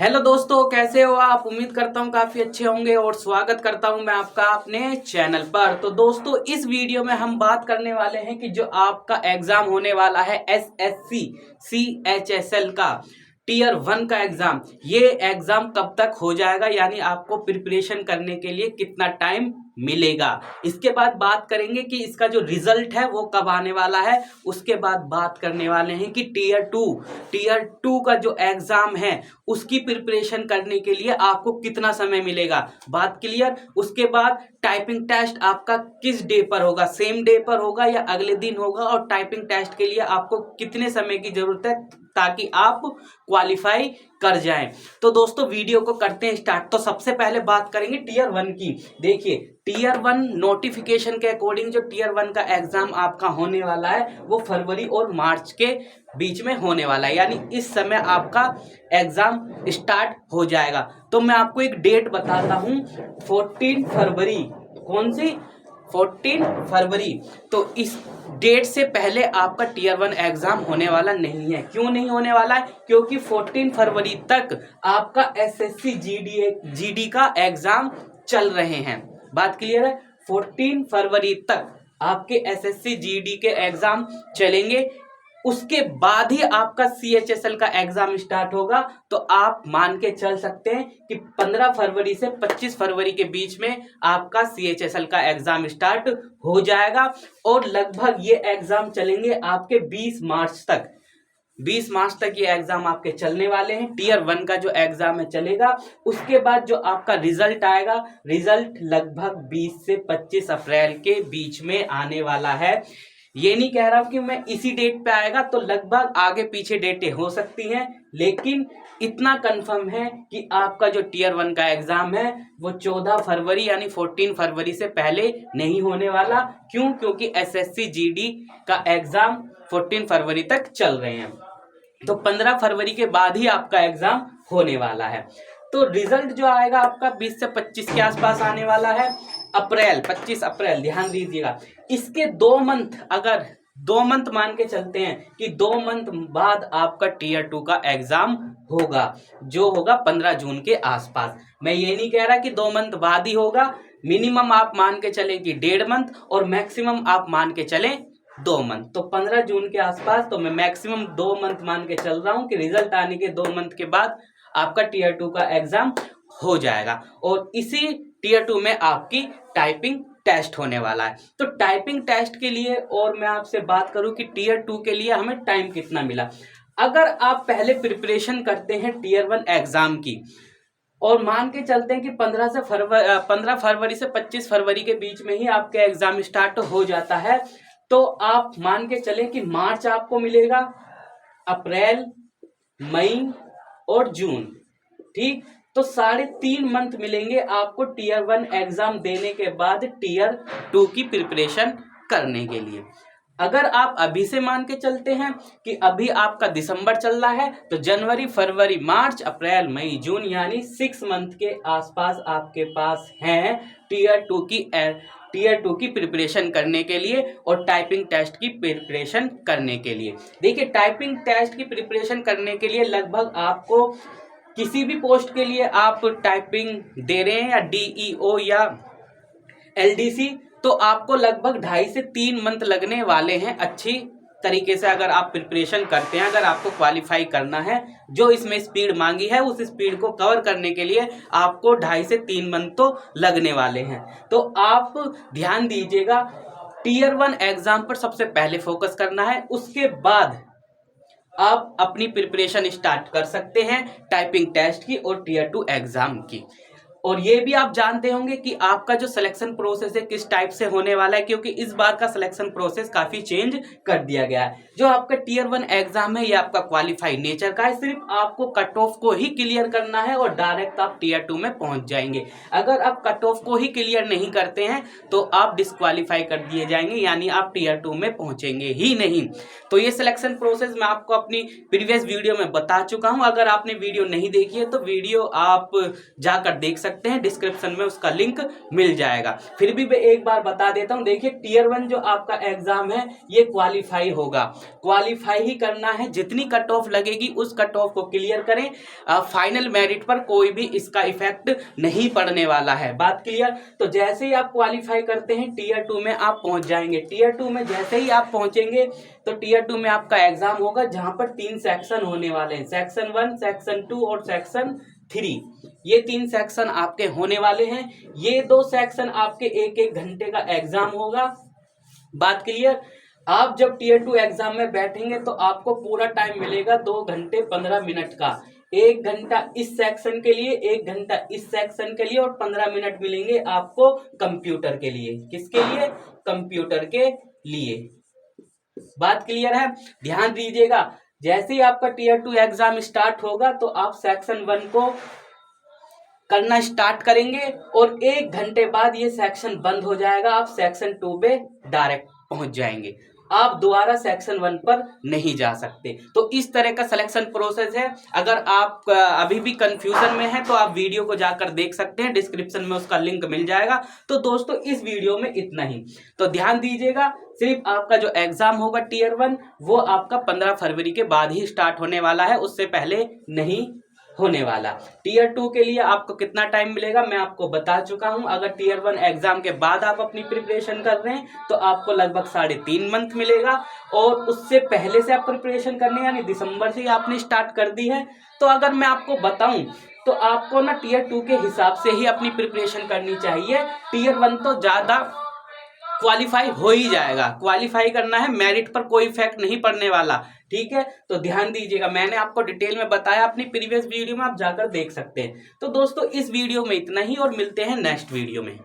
Hello दोस्तों, कैसे हो आप। उम्मीद करता हूँ काफ़ी अच्छे होंगे और स्वागत करता हूँ मैं आपका अपने चैनल पर। तो दोस्तों, इस वीडियो में हम बात करने वाले हैं कि जो आपका एग्ज़ाम होने वाला है एसएससी सीएचएसएल का टीयर 1 का एग्ज़ाम, ये एग्ज़ाम कब तक हो जाएगा, यानी आपको प्रिपरेशन करने के लिए कितना टाइम मिलेगा। इसके बाद बात करेंगे कि इसका जो रिजल्ट है वो कब आने वाला है। उसके बाद बात करने वाले हैं कि टीयर 2 का जो एग्ज़ाम है उसकी प्रिपरेशन करने के लिए आपको कितना समय मिलेगा। बात क्लियर। उसके बाद टाइपिंग टेस्ट आपका किस डे पर होगा, सेम डे पर होगा या अगले दिन होगा, और टाइपिंग टेस्ट के लिए आपको कितने समय की जरूरत है ताकि आप क्वालिफाई कर जाएं। तो दोस्तों, वीडियो को करते हैं स्टार्ट। तो सबसे पहले बात करेंगे टीयर 1 की। देखिए, टीयर 1 नोटिफिकेशन के अकॉर्डिंग जो टीयर 1 का एग्जाम आपका होने वाला है वो फरवरी और मार्च के बीच में होने वाला है, यानी इस समय आपका एग्जाम स्टार्ट हो जाएगा। तो मैं आपको एक डेट बताता हूं, 14 फरवरी। कौन सी? 14 फरवरी। तो इस डेट से पहले आपका टीयर 1 एग्जाम होने वाला नहीं है। क्यों नहीं होने वाला है? क्योंकि 14 फरवरी तक आपका एसएससी जीडी का एग्जाम चल रहे हैं। बात क्लियर है? 14 फरवरी तक आपके एसएससी जीडी के एग्जाम चलेंगे। उसके बाद ही आपका सीएचएसएल का एग्जाम स्टार्ट होगा। तो आप मान के चल सकते हैं कि 15 फरवरी से 25 फरवरी के बीच में आपका सीएचएसएल का एग्जाम स्टार्ट हो जाएगा और लगभग ये एग्जाम चलेंगे आपके 20 मार्च तक। 20 मार्च तक ये एग्जाम आपके चलने वाले हैं। टीयर 1 का जो एग्जाम है चलेगा। उसके बाद जो आपका रिजल्ट आएगा, रिजल्ट लगभग 20 से 25 अप्रैल के बीच में आने वाला है। ये नहीं कह रहा हूं कि मैं इसी डेट पे आएगा, तो लगभग आगे पीछे डेटें हो सकती हैं, लेकिन इतना कंफर्म है कि आपका जो टीयर 1 का एग्जाम है वो 14 फरवरी यानी 14 फरवरी से पहले नहीं होने वाला। क्यों? क्योंकि एसएससी जीडी का एग्जाम 14 फरवरी तक चल रहे हैं। तो 15 फरवरी के बाद ही आपका एग्जाम होने वाला है। तो रिजल्ट जो आएगा आपका 20 से 25 के आसपास आने वाला है। 25 अप्रैल, ध्यान दीजिएगा। इसके 2 मंथ, अगर 2 मंथ मान के चलते हैं कि 2 मंथ बाद आपका टीयर 2 का एग्जाम होगा, जो होगा 15 जून के आसपास। मैं ये नहीं कह रहा कि 2 मंथ बाद ही होगा। मिनिमम आप मान के चले कि 1.5 मंथ और मैक्सिमम आप मान के चले 2 मंथ। तो 15 जून के आसपास, तो मैं मैक्सिमम 2 मंथ मान के चल रहा हूं कि रिजल्ट आने के 2 मंथ के बाद आपका टीयर 2 का एग्जाम हो जाएगा। और इसी टीयर 2 में आपकी टाइपिंग टेस्ट होने वाला है। तो टाइपिंग टेस्ट के लिए, और मैं आपसे बात करूं कि टीयर 2 के लिए हमें टाइम कितना मिला। अगर आप पहले प्रिपरेशन करते हैं टीयर 1 एग्जाम की और मान के चलते हैं कि 15 फरवरी से 25 फरवरी के बीच में ही आपके एग्जाम स्टार्ट हो जाता है, तो आप मान के चलें कि मार्च आपको मिलेगा, अप्रैल, मई और जून। ठीक, तो 3.5 मंथ मिलेंगे आपको टीयर 1 एग्जाम देने के बाद टीयर 2 की प्रिपरेशन करने के लिए। अगर आप अभी से मान के चलते हैं कि अभी आपका दिसंबर चल रहा है, तो जनवरी, फरवरी, मार्च, अप्रैल, मई, जून, यानी 6 मंथ के आसपास आपके पास हैं टीयर 2 की प्रिपरेशन करने के लिए और टाइपिंग टेस्ट की प्रिपरेशन करने के लिए। देखिए, टाइपिंग टेस्ट की प्रिपरेशन करने के लिए लगभग आपको किसी भी पोस्ट के लिए आप टाइपिंग दे रहे हैं या डीईओ या एलडीसी, तो आपको लगभग 2.5 से 3 मंथ लगने वाले हैं। अच्छी तरीके से अगर आप प्रिपरेशन करते हैं, अगर आपको क्वालिफाई करना है, जो इसमें स्पीड मांगी है उस स्पीड को कवर करने के लिए आपको 2.5 से 3 मंथ तो लगने वाले हैं। तो आप ध्यान दीजिएगा, टीयर 1 एग्जाम पर सबसे पहले फोकस करना है। उसके बाद आप अपनी प्रिपरेशन स्टार्ट कर सकते हैं टाइपिंग टेस्ट की और टीयर 2 एग्जाम की। और ये भी आप जानते होंगे कि आपका जो सिलेक्शन प्रोसेस है किस टाइप से होने वाला है, क्योंकि इस बार का सिलेक्शन प्रोसेस काफी चेंज कर दिया गया है। जो आपका टीयर 1 एग्जाम है ये आपका क्वालिफाई नेचर का है, सिर्फ आपको कट ऑफ को ही क्लियर करना है और डायरेक्ट आप टीयर 2 में पहुंच जाएंगे। अगर आप कट ऑफ को ही क्लियर नहीं करते हैं तो आप डिस्क्वालीफाई कर दिए जाएंगे, यानी आप टीयर 2 में पहुंचेंगे ही नहीं। तो ये सिलेक्शन प्रोसेस मैं आपको अपनी प्रीवियस वीडियो में बता चुका हूं। अगर आपने वीडियो नहीं देखी है तो वीडियो आप जाकर देख सकते सकते हैं, डिस्क्रिप्शन में उसका लिंक मिल जाएगा। फिर भी मैं एक बार बता देता हूं, देखिए टीयर 1 जो आपका एग्जाम है ये क्वालिफाई होगा, क्वालिफाई ही करना है, जितनी कट ऑफ लगेगी उस कट ऑफ को क्लियर करें। फाइनल मेरिट पर कोई भी इसका इफेक्ट नहीं पड़ने वाला है, बात क्लियर। तो जैसे ही आप क्वालिफाई करते हैं टीयर 2 में आप पहुंच जाएंगे। टीयर 2 में जैसे ही आप पहुंचेंगे तो टीयर 2 में आपका एग्जाम होगा, जहां पर 3 सेक्शन होने वाले हैं, सेक्शन 1, सेक्शन 2 और सेक्शन 3। ये 3 सेक्शन आपके होने वाले हैं। ये 2 सेक्शन आपके 1-1 घंटे का एग्जाम होगा, बात क्लियर। आप जब टीयर 2 एग्जाम में बैठेंगे तो आपको पूरा टाइम मिलेगा 2 घंटे 15 मिनट का। 1 घंटा इस सेक्शन के लिए, 1 घंटा इस सेक्शन के लिए और 15 मिनट मिलेंगे आपको कंप्यूटर के लिए। किसके लिए? कंप्यूटर के लिए। बात क्लियर है? ध्यान दीजिएगा, जैसे ही आपका टीयर 2 एग्जाम स्टार्ट होगा तो आप सेक्शन 1 को करना स्टार्ट करेंगे और 1 घंटे बाद ये सेक्शन बंद हो जाएगा, आप सेक्शन 2 पे डायरेक्ट पहुंच जाएंगे। आप दोबारा सेक्शन 1 पर नहीं जा सकते। तो इस तरह का सिलेक्शन प्रोसेस है। अगर आप अभी भी कंफ्यूजन में हैं तो आप वीडियो को जाकर देख सकते हैं, डिस्क्रिप्शन में उसका लिंक मिल जाएगा। तो दोस्तों इस वीडियो में इतना ही। तो ध्यान दीजिएगा, सिर्फ आपका जो एग्जाम होगा टीयर 1 वो आपका 15 फरवरी के बाद ही स्टार्ट होने वाला है, उससे पहले नहीं होने वाला। टीयर 2 के लिए आपको कितना टाइम मिलेगा मैं आपको बता चुका हूं। अगर टीयर 1 एग्जाम के बाद आप अपनी प्रिपरेशन कर रहे हैं तो आपको लगभग 3.5 मंथ मिलेगा, और उससे पहले से आप प्रिपरेशन करने यानी दिसंबर से ही आपने स्टार्ट कर दी है तो अगर मैं आपको बताऊं तो आपको ना टीयर 2 के हिसाब से ही अपनी प्रिपरेशन करनी चाहिए। टीयर 1 तो ज्यादा क्वालिफाई हो ही जाएगा, क्वालिफाई करना है, मेरिट पर कोई इफेक्ट नहीं पड़ने वाला, ठीक है। तो ध्यान दीजिएगा, मैंने आपको डिटेल में बताया अपनी प्रीवियस वीडियो में, आप जाकर देख सकते हैं। तो दोस्तों इस वीडियो में इतना ही और मिलते हैं नेक्स्ट वीडियो में।